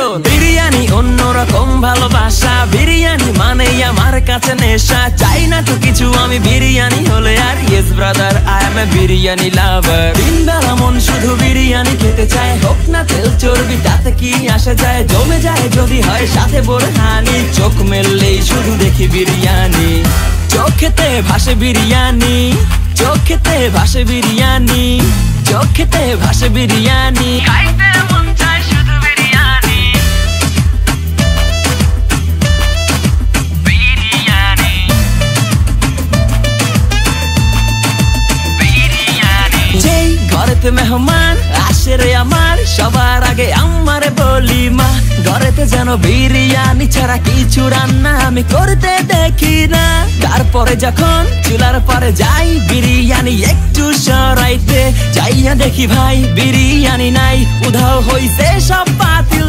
কারণ বিরিয়ানি অন্যরকম ভালোবাসা, বিরিয়ানি মানেই আমার কাছে নেশা। চাই না তো কিছু আমি বিরিয়ানি হলে আর, yes brother I M A biryani লাভার। দিন বেলা মন শুধু বিরিয়ানি খেতে চায়, হোক না তেল চর্বি তাতে কি আসে যায়। জমে যায় যদি হয় সাথে বোরহানি, চোখ মেললেই শুধু দেখি বিরিয়ানি। চোখেতে ভাসে বিরিয়ানি, চোখেতে ভাসে বিরিয়ানি, চোখেতে ভাসে বিরিয়ানি। খাইতে মন চায় শুধু বিরিয়ানি, বিরিয়ানি, বিরিয়ানি। যেই ঘরেতে মেহমান আসে রে আমার, সবার আগে আমারে বলি মা। ঘরেতে যেন বিরিয়ানি ছাড়া কিছু রান্না আমি করতে দেখি না। তারপরে যখন চুলার পরে যাই বিরিয়ানি একটু সরাইতে, যাইয়া দেখি ভাই বিরিয়ানি নাই, উধাও হইছে সব পাতিল